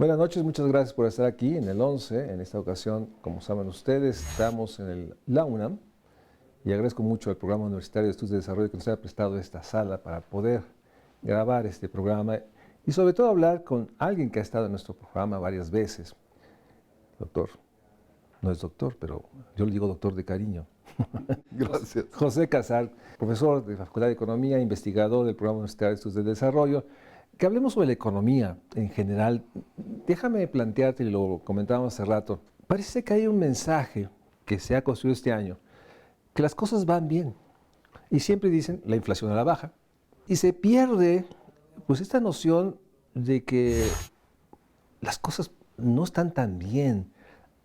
Buenas noches, muchas gracias por estar aquí en el 11. En esta ocasión, como saben ustedes, estamos en la UNAM y agradezco mucho al Programa Universitario de Estudios de Desarrollo que nos haya prestado esta sala para poder grabar este programa y sobre todo hablar con alguien que ha estado en nuestro programa varias veces. Doctor, no es doctor, pero yo le digo doctor de cariño. Gracias. José Casal, profesor de la Facultad de Economía, investigador del Programa Universitario de Estudios de Desarrollo. Que hablemos sobre la economía en general. Déjame plantearte, y lo comentábamos hace rato, parece que hay un mensaje que se ha construido este año, que las cosas van bien. Y siempre dicen la inflación a la baja. Y se pierde pues esta noción de que las cosas no están tan bien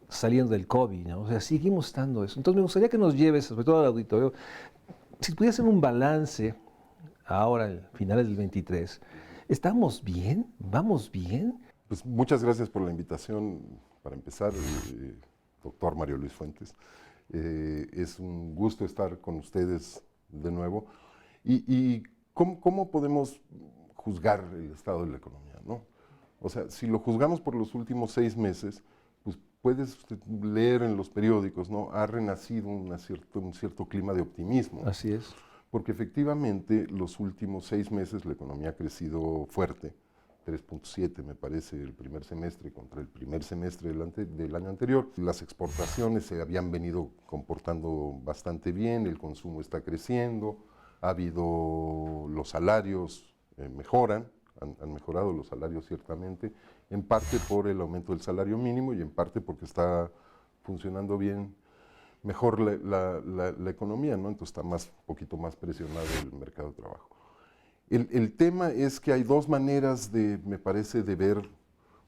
saliendo del COVID, ¿no? O sea, seguimos estando eso. Entonces me gustaría que nos lleves, sobre todo al auditorio, si pudiera hacer un balance ahora, en finales del 23, ¿estamos bien? ¿Vamos bien? Pues muchas gracias por la invitación. Para empezar, doctor Mario Luis Fuentes. Es un gusto estar con ustedes de nuevo. ¿Y cómo podemos juzgar el estado de la economía, ¿no? O sea, si lo juzgamos por los últimos 6 meses, pues puedes leer en los periódicos, ¿no? Ha renacido un cierto clima de optimismo. Así es. Porque efectivamente los últimos 6 meses la economía ha crecido fuerte, 3.7 me parece el primer semestre contra el primer semestre del año anterior. Las exportaciones se habían venido comportando bastante bien, el consumo está creciendo, ha habido los salarios mejoran, han mejorado los salarios ciertamente, en parte por el aumento del salario mínimo y en parte porque está funcionando bien mejor la economía, ¿no? Entonces está un poquito más presionado el mercado de trabajo. El tema es que hay dos maneras, me parece, de ver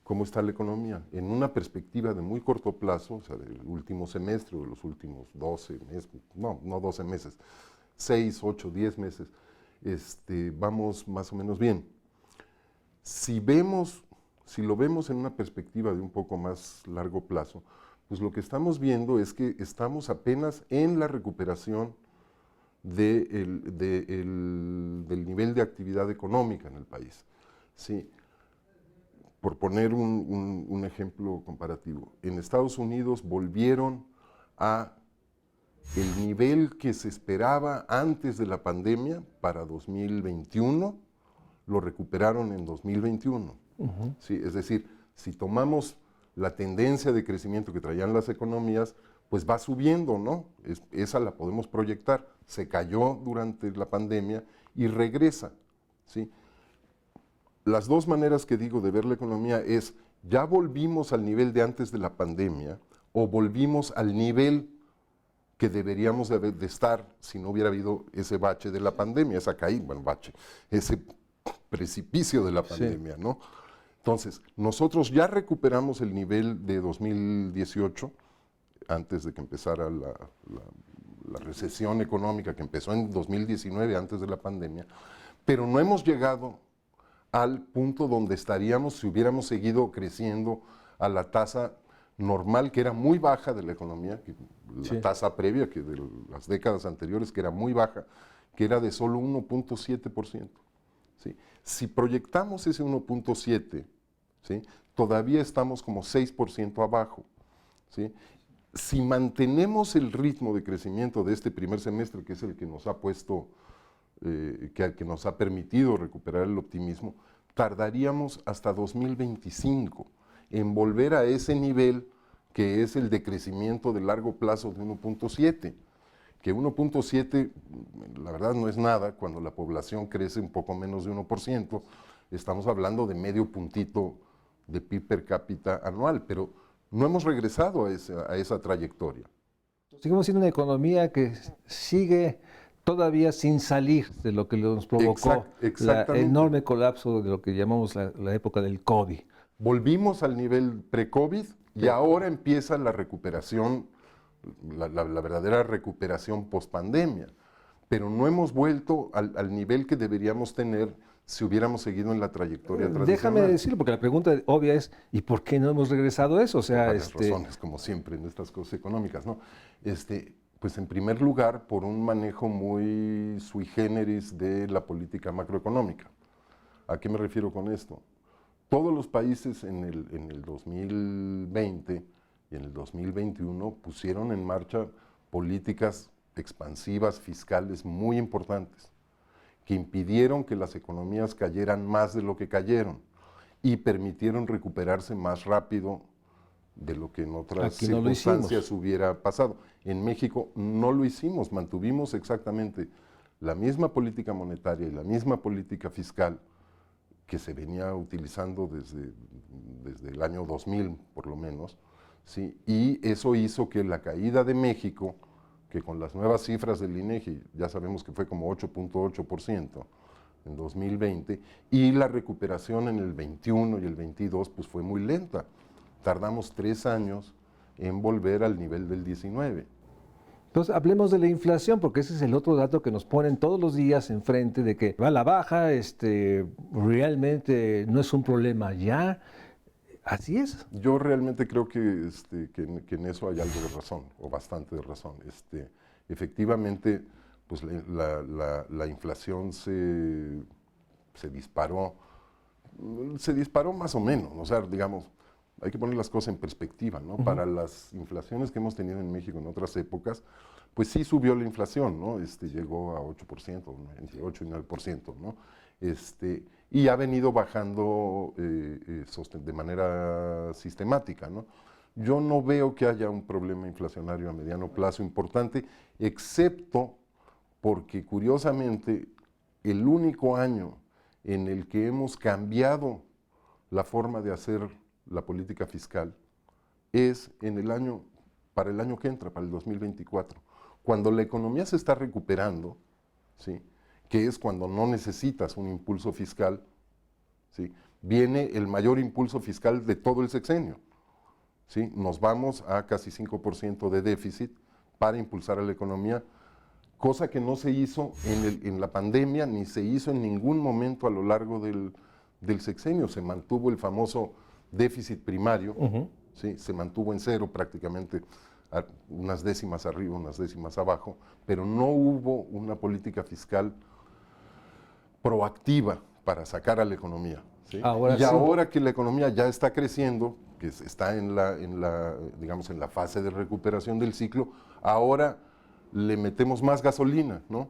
cómo está la economía. En una perspectiva de muy corto plazo, o sea, del último semestre o de los últimos 12 meses, no 12 meses, 6, 8, 10 meses, vamos más o menos bien. Si lo vemos en una perspectiva de un poco más largo plazo, pues lo que estamos viendo es que estamos apenas en la recuperación del nivel de actividad económica en el país. ¿Sí? Por poner un ejemplo comparativo, en Estados Unidos volvieron a el nivel que se esperaba antes de la pandemia para 2021, lo recuperaron en 2021. ¿Sí? Es decir, si tomamos la tendencia de crecimiento que traían las economías, pues va subiendo, ¿no? Esa la podemos proyectar. Se cayó durante la pandemia y regresa, ¿sí? Las dos maneras que digo de ver la economía es, ya volvimos al nivel de antes de la pandemia o volvimos al nivel que deberíamos de estar si no hubiera habido ese bache de la pandemia, esa caída, bueno, bache, ese precipicio de la pandemia, ¿no? Entonces, nosotros ya recuperamos el nivel de 2018, antes de que empezara la recesión económica que empezó en 2019, antes de la pandemia, pero no hemos llegado al punto donde estaríamos si hubiéramos seguido creciendo a la tasa normal, que era muy baja de la economía, la tasa previa que de las décadas anteriores, que era muy baja, que era de solo 1.7%. ¿Sí? Si proyectamos ese 1.7, ¿sí? Todavía estamos como 6% abajo. ¿Sí? Si mantenemos el ritmo de crecimiento de este primer semestre, que es el que nos ha puesto, que nos ha permitido recuperar el optimismo, tardaríamos hasta 2025 en volver a ese nivel que es el de crecimiento de largo plazo de 1.7. Que 1.7, la verdad no es nada, cuando la población crece un poco menos de 1%, estamos hablando de medio puntito de PIB per cápita anual, pero no hemos regresado a esa trayectoria. Seguimos siendo una economía que sigue todavía sin salir de lo que nos provocó el enorme colapso de lo que llamamos la época del COVID. Volvimos al nivel pre-COVID y ahora empieza la recuperación, la verdadera recuperación post-pandemia, pero no hemos vuelto al nivel que deberíamos tener si hubiéramos seguido en la trayectoria tradicional. Déjame decirlo, porque la pregunta obvia es, ¿y por qué no hemos regresado a eso? O sea, por varias razones, como siempre en estas cosas económicas, ¿no? Pues en primer lugar, por un manejo muy sui generis de la política macroeconómica. ¿A qué me refiero con esto? Todos los países en el 2020 y en el 2021 pusieron en marcha políticas expansivas fiscales muy importantes que impidieron que las economías cayeran más de lo que cayeron y permitieron recuperarse más rápido de lo que en otras Aquí no lo circunstancias hicimos. hubiera pasado. En México no lo hicimos, mantuvimos exactamente la misma política monetaria y la misma política fiscal que se venía utilizando desde el año 2000 por lo menos, ¿sí? Y eso hizo que la caída de México, que con las nuevas cifras del INEGI ya sabemos que fue como 8.8% en 2020, y la recuperación en el 21 y el 22 pues fue muy lenta. Tardamos 3 años en volver al nivel del 19. Entonces, hablemos de la inflación, porque ese es el otro dato que nos ponen todos los días enfrente de que va a la baja, realmente no es un problema ya. Así es. Yo realmente creo que, que en eso hay algo de razón, o bastante de razón. Efectivamente, pues la inflación se disparó más o menos, o sea, digamos, hay que poner las cosas en perspectiva, ¿no? Para las inflaciones que hemos tenido en México en otras épocas, pues sí subió la inflación, ¿no? Llegó a 8%, entre 8 y 9%, ¿no? Y ha venido bajando de manera sistemática, ¿no? Yo no veo que haya un problema inflacionario a mediano plazo importante, excepto porque curiosamente el único año en el que hemos cambiado la forma de hacer la política fiscal es para el año que entra, para el 2024. Cuando la economía se está recuperando, ¿sí? Que es cuando no necesitas un impulso fiscal, ¿sí? Viene el mayor impulso fiscal de todo el sexenio. ¿Sí? Nos vamos a casi 5% de déficit para impulsar a la economía, cosa que no se hizo en la pandemia ni se hizo en ningún momento a lo largo del sexenio. Se mantuvo el famoso déficit primario, ¿sí? Se mantuvo en cero prácticamente, unas décimas arriba, unas décimas abajo, pero no hubo una política fiscal proactiva para sacar a la economía. ¿Sí? Ahora Y sí. ahora que la economía ya está creciendo, que está digamos, en la fase de recuperación del ciclo, ahora le metemos más gasolina, ¿no?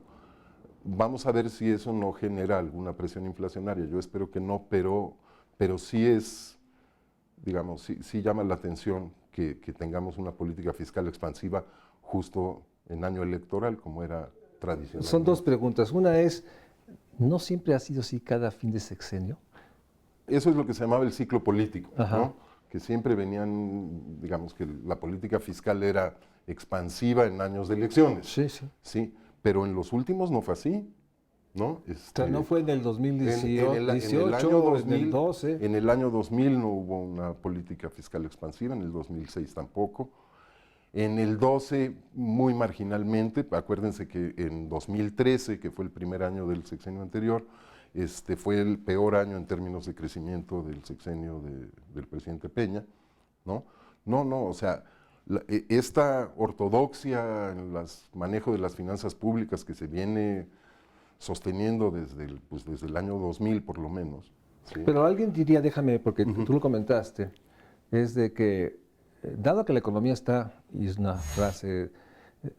Vamos a ver si eso no genera alguna presión inflacionaria. Yo espero que no, pero sí es, digamos, sí llama la atención que tengamos una política fiscal expansiva justo en año electoral, como era tradicional. Son dos preguntas. Una es, ¿no siempre ha sido así cada fin de sexenio? Eso es lo que se llamaba el ciclo político, Ajá. ¿no? Que siempre venían, digamos que la política fiscal era expansiva en años de elecciones. Sí, sí. Sí, pero en los últimos no fue así, ¿no? O sea, no fue en el 2018, en el año 2000, en el 12. en el año 2000 no hubo una política fiscal expansiva, en el 2006 tampoco. En el 12 muy marginalmente, acuérdense que en 2013, que fue el primer año del sexenio anterior, fue el peor año en términos de crecimiento del sexenio del presidente Peña, ¿no? No, o sea, esta ortodoxia en el manejo de las finanzas públicas que se viene sosteniendo desde el año 2000 por lo menos. ¿Sí? Pero alguien diría, déjame, porque tú lo comentaste, es de que, dado que la economía está, y es una frase,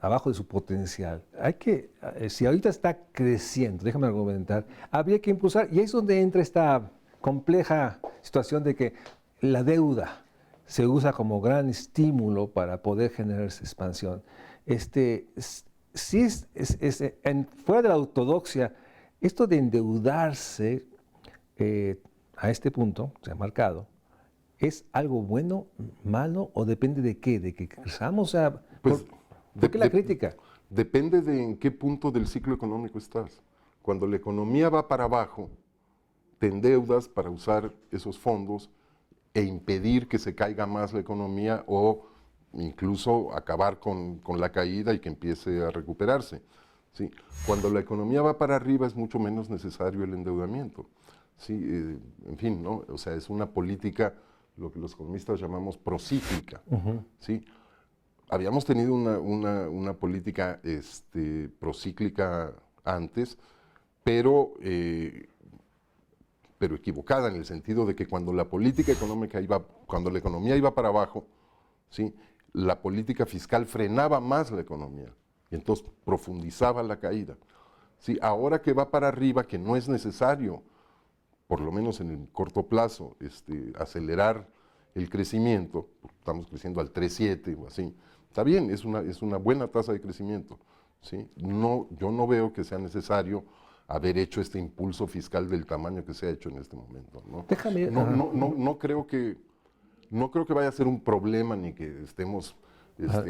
abajo de su potencial, hay que, si ahorita está creciendo, déjame argumentar, habría que impulsar, y ahí es donde entra esta compleja situación de que la deuda se usa como gran estímulo para poder generar esa expansión. Sí fuera de la ortodoxia, esto de endeudarse a este punto, se ha marcado, ¿es algo bueno, malo o depende de qué? ¿De que crezamos? O sea, Pues, ¿por qué la crítica? Depende de en qué punto del ciclo económico estás. Cuando la economía va para abajo, te endeudas para usar esos fondos e impedir que se caiga más la economía o incluso acabar con la caída y que empiece a recuperarse. ¿Sí? Cuando la economía va para arriba es mucho menos necesario el endeudamiento. ¿Sí? En fin, ¿no? O sea, es una política, lo que los economistas llamamos procíclica. ¿Sí? Habíamos tenido una política procíclica antes, pero pero equivocada en el sentido de que cuando la política económica cuando la economía iba para abajo, ¿sí?, la política fiscal frenaba más la economía y entonces profundizaba la caída. ¿Sí? Ahora que va para arriba, que no es necesario, por lo menos en el corto plazo, acelerar el crecimiento, estamos creciendo al 3,7 o así, está bien, es una buena tasa de crecimiento, ¿sí? No, yo no veo que sea necesario haber hecho este impulso fiscal del tamaño que se ha hecho en este momento, ¿no? Déjame, No creo que vaya a ser un problema ni que estemos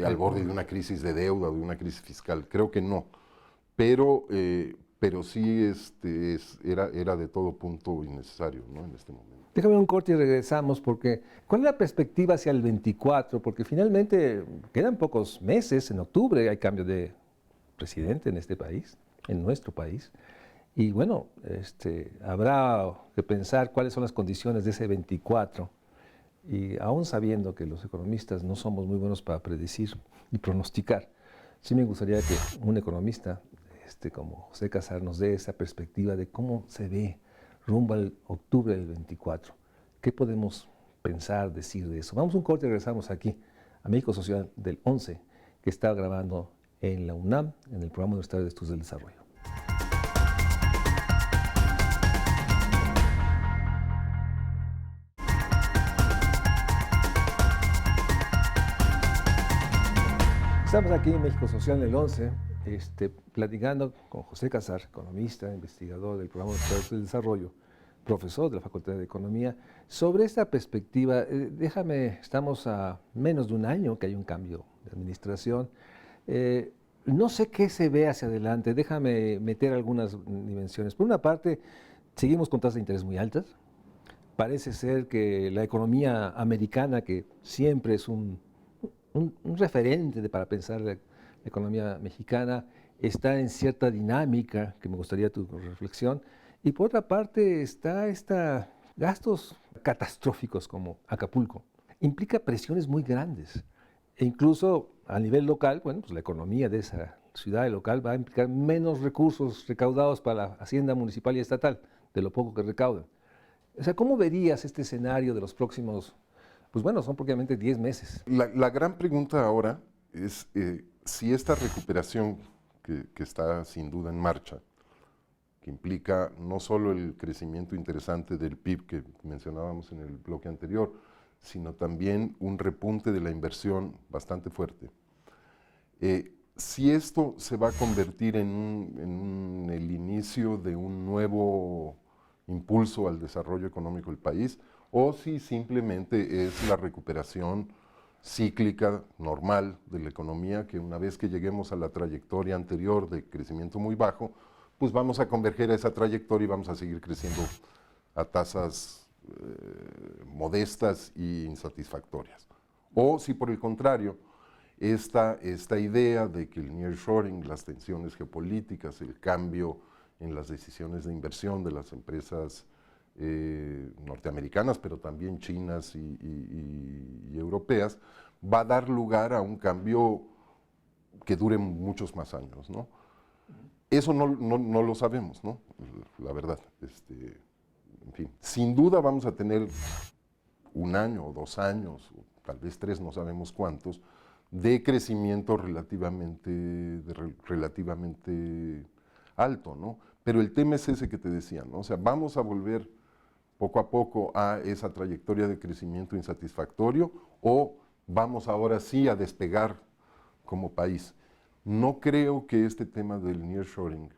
al borde de una crisis de deuda o de una crisis fiscal, creo que no, pero sí era de todo punto innecesario, ¿no?, en este momento. déjame un corte y regresamos, porque ¿cuál es la perspectiva hacia el 24? Porque finalmente quedan pocos meses, en octubre hay cambio de presidente en este país, en nuestro país, y bueno, habrá que pensar cuáles son las condiciones de ese 24, y aún sabiendo que los economistas no somos muy buenos para predecir y pronosticar, sí me gustaría que un economista como José Casar nos dé esa perspectiva de cómo se ve rumbo al octubre del 24. ¿Qué podemos pensar, decir de eso? Vamos a un corte y regresamos aquí a México Social del 11, que está grabando en la UNAM, en el Programa Universitario de Estudios del Desarrollo. Estamos aquí en México Social en el 11, platicando con José Casar, economista, investigador del Programa de Estudios del Desarrollo, profesor de la Facultad de Economía, sobre esta perspectiva. Estamos a menos de un año que hay un cambio de administración. No sé qué se ve hacia adelante, déjame meter algunas dimensiones. Por una parte, seguimos con tasas de interés muy altas. Parece ser que la economía americana, que siempre es un referente para pensar la economía mexicana, está en cierta dinámica, que me gustaría tu reflexión, y por otra parte está gastos catastróficos como Acapulco. Implica presiones muy grandes, e incluso a nivel local, bueno, pues la economía de esa ciudad local va a implicar menos recursos recaudados para la hacienda municipal y estatal, de lo poco que recaudan. O sea, ¿cómo verías este escenario de los próximos, pues bueno, son prácticamente 10 meses? La gran pregunta ahora es si esta recuperación que está sin duda en marcha, que implica no solo el crecimiento interesante del PIB que mencionábamos en el bloque anterior, sino también un repunte de la inversión bastante fuerte. Si esto se va a convertir en el inicio de un nuevo impulso al desarrollo económico del país, o si simplemente es la recuperación cíclica normal de la economía, que una vez que lleguemos a la trayectoria anterior de crecimiento muy bajo, pues vamos a converger a esa trayectoria y vamos a seguir creciendo a tasas modestas e insatisfactorias. O si por el contrario, esta idea de que el nearshoring, las tensiones geopolíticas, el cambio en las decisiones de inversión de las empresas norteamericanas, pero también chinas y europeas, va a dar lugar a un cambio que dure muchos más años, ¿no? Eso no lo sabemos, ¿no?, la verdad. En fin, sin duda vamos a tener un año o 2 años, o tal vez 3, no sabemos cuántos, de crecimiento relativamente alto, ¿no? Pero el tema es ese que te decía, ¿no? O sea, vamos a volver poco a poco a esa trayectoria de crecimiento insatisfactorio, o vamos ahora sí a despegar como país. No creo que este tema del nearshoring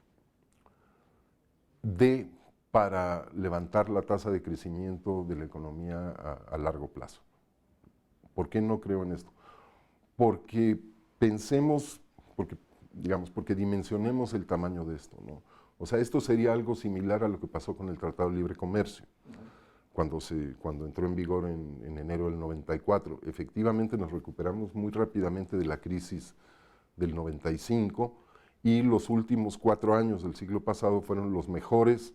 dé para levantar la tasa de crecimiento de la economía a largo plazo. ¿Por qué no creo en esto? Porque porque dimensionemos el tamaño de esto, ¿no? O sea, esto sería algo similar a lo que pasó con el Tratado de Libre Comercio, cuando entró en vigor en enero del 94. Efectivamente nos recuperamos muy rápidamente de la crisis del 95, y los últimos 4 años del siglo pasado fueron los mejores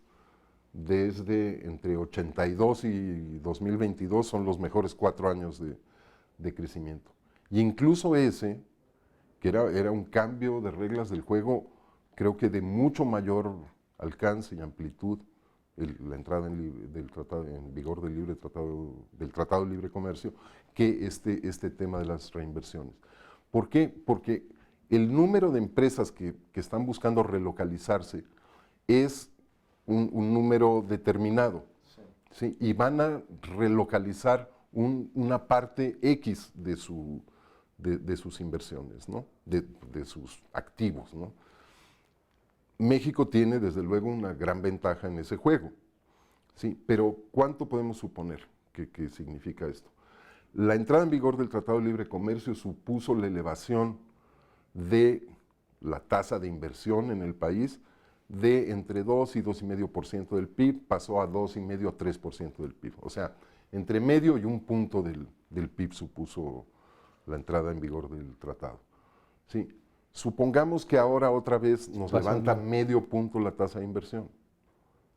desde entre 82 y 2022, son los mejores 4 años de crecimiento. Y incluso ese, que era un cambio de reglas del juego, creo que de mucho mayor alcance y amplitud la entrada en vigor del Tratado de Libre Comercio, que este tema de las reinversiones. ¿Por qué? Porque el número de empresas que están buscando relocalizarse es un número determinado, ¿sí? Y van a relocalizar una parte X de sus inversiones, ¿no? de sus activos, ¿no? México tiene desde luego una gran ventaja en ese juego, ¿sí? Pero ¿cuánto podemos suponer que significa esto? La entrada en vigor del Tratado de Libre Comercio supuso la elevación de la tasa de inversión en el país de entre 2 y 2,5% del PIB, pasó a 2,5 a 3% del PIB. O sea, entre medio y un punto del PIB supuso la entrada en vigor del tratado. ¿Sí? Supongamos que ahora otra vez nos levanta medio punto la tasa de inversión.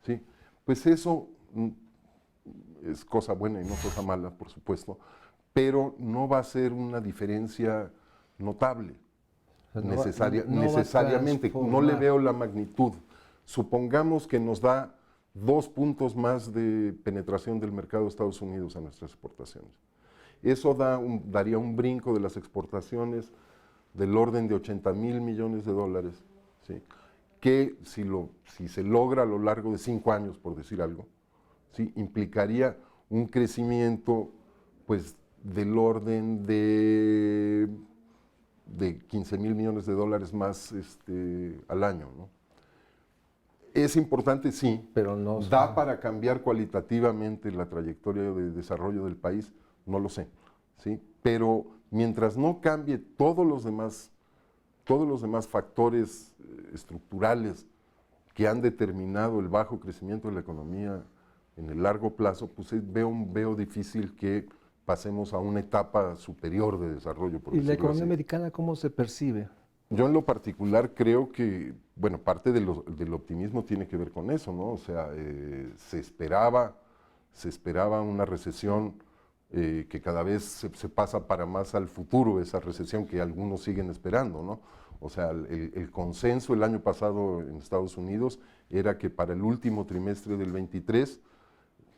¿Sí? Pues eso es cosa buena y no cosa mala, por supuesto, pero no va a ser una diferencia notable. Necesariamente, no le veo la magnitud. Supongamos que nos da 2 puntos más de penetración del mercado de Estados Unidos a nuestras exportaciones. Eso daría un brinco de las exportaciones del orden de 80,000 millones de dólares, ¿sí? Que si se logra a lo largo de 5 años, por decir algo, ¿sí? Implicaría un crecimiento pues, del orden de 15,000 millones de dólares más al año, ¿no? Es importante, sí, pero no da para cambiar cualitativamente la trayectoria de desarrollo del país, no lo sé, ¿sí? Pero mientras no cambie todos los demás factores estructurales que han determinado el bajo crecimiento de la economía en el largo plazo, pues veo difícil que pasemos a una etapa superior de desarrollo. ¿Y la economía americana cómo se percibe? Yo en lo particular creo que, bueno, parte del optimismo tiene que ver con eso, ¿no? O sea, se esperaba una recesión que cada vez se pasa para más al futuro, esa recesión que algunos siguen esperando, ¿no? O sea, el consenso el año pasado en Estados Unidos era que para el último trimestre del 23,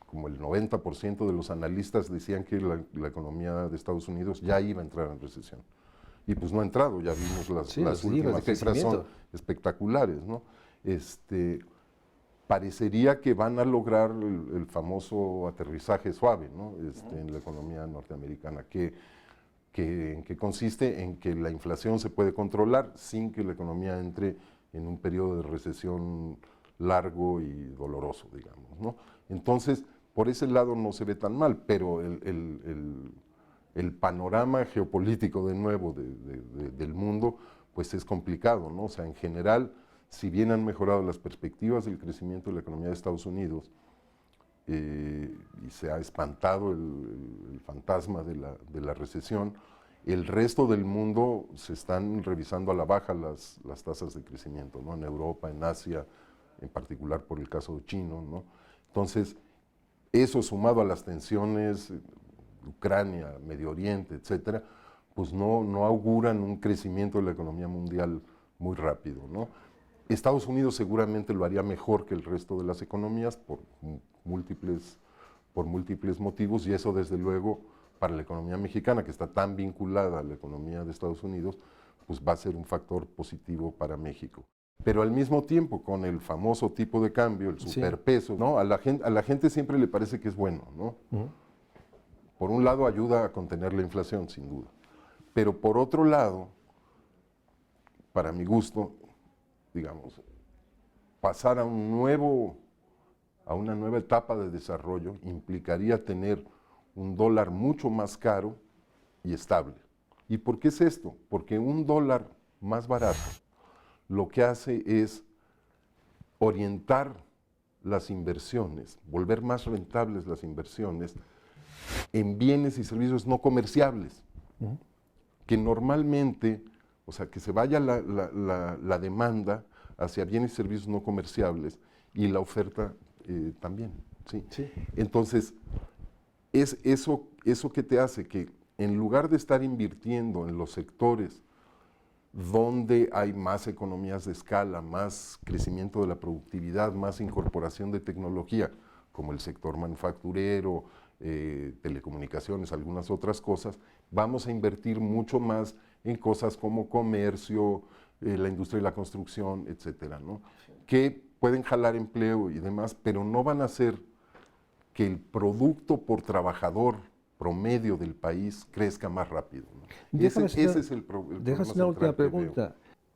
como el 90% de los analistas decían que la economía de Estados Unidos ya iba a entrar en recesión. Y pues no ha entrado, ya vimos las últimas cifras son espectaculares, ¿no? Parecería que van a lograr el famoso aterrizaje suave, ¿no? En la economía norteamericana, ¿en qué consiste? En que la inflación se puede controlar sin que la economía entre en un periodo de recesión largo y doloroso, digamos, ¿no? Entonces, por ese lado no se ve tan mal, pero el panorama geopolítico de nuevo del mundo, pues es complicado, ¿no? O sea, en general, si bien han mejorado las perspectivas del crecimiento de la economía de Estados Unidos y se ha espantado el fantasma de la recesión, el resto del mundo se están revisando a la baja las tasas de crecimiento, ¿no? En Europa, en Asia, en particular por el caso chino, ¿no? Entonces, eso sumado a las tensiones, Ucrania, Medio Oriente, etcétera, pues no auguran un crecimiento de la economía mundial muy rápido, ¿no? Estados Unidos seguramente lo haría mejor que el resto de las economías por múltiples motivos, y eso desde luego para la economía mexicana, que está tan vinculada a la economía de Estados Unidos, pues va a ser un factor positivo para México. Pero al mismo tiempo, con el famoso tipo de cambio, el superpeso, ¿no? A la gente siempre le parece que es bueno, ¿no? Por un lado ayuda a contener la inflación, sin duda. Pero por otro lado, para mi gusto, digamos, pasar a una nueva etapa de desarrollo implicaría tener un dólar mucho más caro y estable. ¿Y por qué es esto? Porque un dólar más barato lo que hace es orientar las inversiones, volver más rentables las inversiones en bienes y servicios no comerciables, que normalmente, o sea, que se vaya la demanda hacia bienes y servicios no comerciables y la oferta también, ¿sí? Sí. Entonces, es eso que te hace que en lugar de estar invirtiendo en los sectores donde hay más economías de escala, más crecimiento de la productividad, más incorporación de tecnología, como el sector manufacturero, telecomunicaciones, algunas otras cosas, vamos a invertir mucho más en cosas como comercio, la industria de la construcción, etcétera, ¿no? Que pueden jalar empleo y demás, pero no van a hacer que el producto por trabajador promedio del país crezca más rápido, ¿no? Ese es el problema Déjame una última pregunta.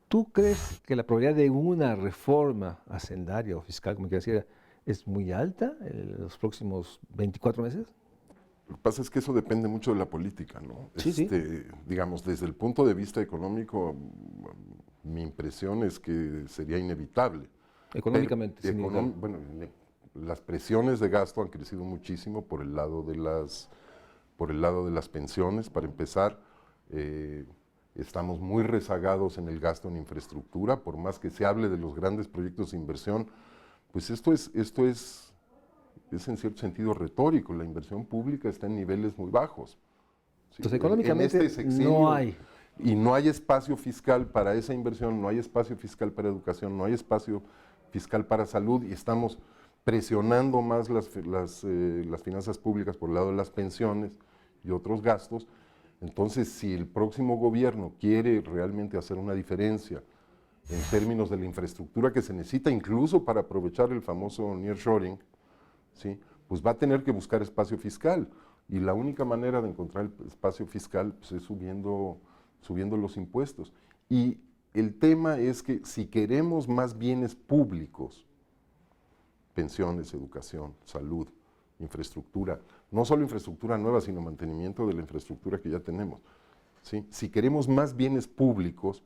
¿Tú crees que la probabilidad de una reforma hacendaria o fiscal, como quieras decir, es muy alta en los próximos 24 meses? Lo que pasa es que eso depende mucho de la política, ¿no? Sí. Digamos, desde el punto de vista económico, mi impresión es que sería inevitable. Económicamente, Pero, bueno, las presiones de gasto han crecido muchísimo por el lado de las pensiones, para empezar. Estamos muy rezagados en el gasto en infraestructura, por más que se hable de los grandes proyectos de inversión, pues esto es en cierto sentido retórico. La inversión pública está en niveles muy bajos. ¿Sí? Entonces, económicamente en este sexenio, no hay. Y no hay espacio fiscal para esa inversión, no hay espacio fiscal para educación, no hay espacio fiscal para salud, y estamos presionando más las finanzas públicas por el lado de las pensiones y otros gastos. Entonces, si el próximo gobierno quiere realmente hacer una diferencia en términos de la infraestructura que se necesita, incluso para aprovechar el famoso nearshoring, ¿sí?, pues va a tener que buscar espacio fiscal. Y la única manera de encontrar el espacio fiscal, pues, es subiendo los impuestos. Y el tema es que si queremos más bienes públicos, pensiones, educación, salud, infraestructura, no solo infraestructura nueva, sino mantenimiento de la infraestructura que ya tenemos, ¿sí? Si queremos más bienes públicos,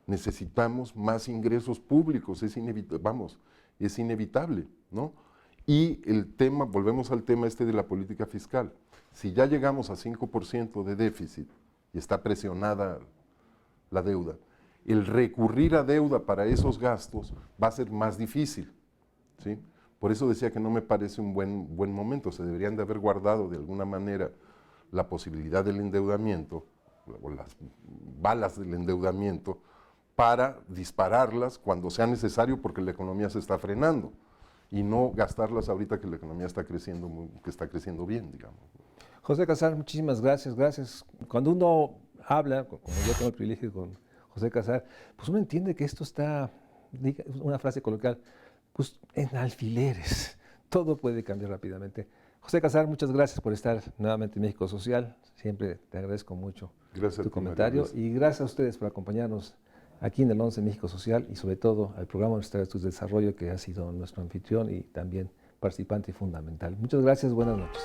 necesitamos más ingresos públicos, es inevitable, ¿no? Y el tema, volvemos al tema de la política fiscal. Si ya llegamos a 5% de déficit y está presionada la deuda, el recurrir a deuda para esos gastos va a ser más difícil, ¿sí? Por eso decía que no me parece un buen momento. Se deberían de haber guardado de alguna manera la posibilidad del endeudamiento, o las balas del endeudamiento, para dispararlas cuando sea necesario, porque la economía se está frenando, y no gastarlas ahorita que la economía está creciendo, que está creciendo bien, digamos. José Casar, muchísimas gracias, gracias. Cuando uno habla, como yo tengo el privilegio con José Casar, pues uno entiende que esto está, una frase coloquial, pues en alfileres. Todo puede cambiar rápidamente. José Casar, muchas gracias por estar nuevamente en México Social. Siempre te agradezco mucho tu comentario. Y gracias a ustedes por acompañarnos aquí en el 11 México Social, y sobre todo al programa Universitario de Estudios de Desarrollo, que ha sido nuestro anfitrión y también participante fundamental. Muchas gracias, buenas noches.